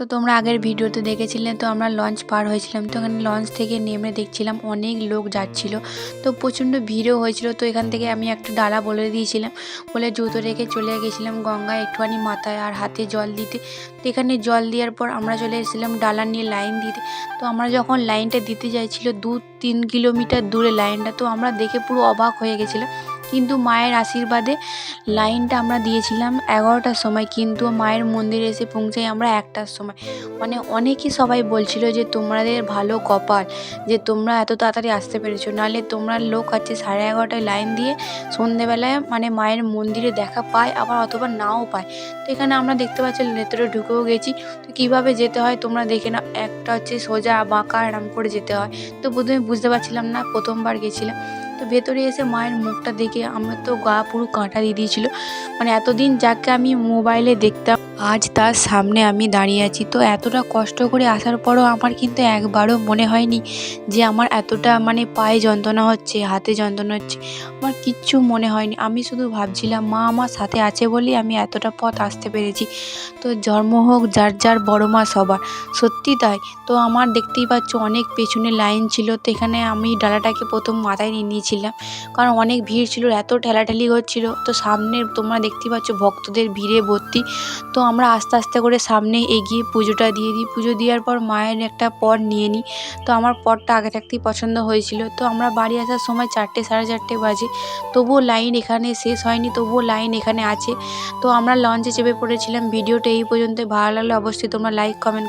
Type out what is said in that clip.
তো তোমরা আগের ভিডিওতে দেখেছিলে তো আমরা লঞ্চ পার হয়েছিলাম। তো এখানে লঞ্চ থেকে নেমে দেখছিলাম অনেক লোক যাচ্ছিল, তো প্রচণ্ড ভিড়ও হয়েছিল। তো এখান থেকে আমি একটা ডালা বলে দিয়েছিলাম, বলে জুতো রেখে চলে গেছিলাম গঙ্গায় একটুখানি মাথায় আর হাতে জল দিতে। তো এখানে জল দেওয়ার পর আমরা চলে এসেছিলাম ডালা নিয়ে লাইন দিতে। তো আমরা যখন লাইনটা দিতে যাইছিল 2-3 কিলোমিটার দূরে লাইনটা, তো আমরা দেখে পুরো অবাক হয়ে গেছিলাম। কিন্তু মায়ের আশীর্বাদে লাইনটা আমরা দিয়েছিলাম 11টার সময়, কিন্তু মায়ের মন্দিরে এসে পৌঁছাই আমরা 1টার সময়। মানে অনেকেই সবাই বলছিল যে তোমাদের ভালো কপাল যে তোমরা এত তাড়াতাড়ি আসতে পেরেছো, নাহলে তোমরা লোক আছে 11:30টায় লাইন দিয়ে সন্ধেবেলায় মানে মায়ের মন্দিরে দেখা পায়, আবার অথবা নাও পায়। তো এখানে আমরা দেখতে পাচ্ছি ভেতরে ঢুকেও গেছি। তো কীভাবে যেতে হয় তোমরা দেখে নাও, একটা হচ্ছে সোজা বাঁকা এরম করে যেতে হয়। তো প্রথমে বুঝতে পারছিলাম না, প্রথমবার গেছিলাম। তো ভেতরে এসে মায়ের মুখটা দেখে আমার তো গা পুরো কাঁটা দিয়ে দিয়েছিল। মানে এতদিন যাকে আমি মোবাইলে দেখতাম, আজ তার সামনে আমি দাঁড়িয়ে আছি। তো এতটা কষ্ট করে আসার পরও আমার কিন্তু একবারও মনে হয়নি যে আমার এতটা মানে পায়ে যন্ত্রণা হচ্ছে, হাতে যন্ত্রণা হচ্ছে, আমার কিচ্ছু মনে হয়নি। আমি শুধু ভাবছিলাম মা আমার সাথে আছে বলেই আমি এতটা পথ আসতে পেরেছি। তো জন্ম হোক যার যার, বড় মা সবার, সত্যি তাই। তো আমার দেখতেই পাচ্ছ অনেক পেছনে লাইন ছিল। তো এখানে আমি ডালাটাকে প্রথম মাথায় নিয়ে নিয়েছিলাম, কারণ অনেক ভিড় ছিল, এত ঠেলাঠেলি হচ্ছিল। তো সামনে তোমরা দেখতেই পাচ্ছ ভক্তদের ভিড়ে ভর্তি। তো আমরা আস্তে আস্তে করে সামনে এগিয়ে পুজোটা দিয়ে দিই। পুজো দেওয়ার পর মায়ের একটা পট নিয়ে নিই। তো আমার পটটা আগে থাকতেই পছন্দ হয়েছিল। তো আমরা বাড়ি আসার সময় 4টে 4:30 বাজে, তবুও লাইন এখানে শেষ হয়নি, তবুও লাইন এখানে আছে। তো আমরা লঞ্চে চেপে পড়েছিলাম। ভিডিওটা এই পর্যন্ত, ভালো লাগলে অবশ্যই তোমরা লাইক কমেন্ট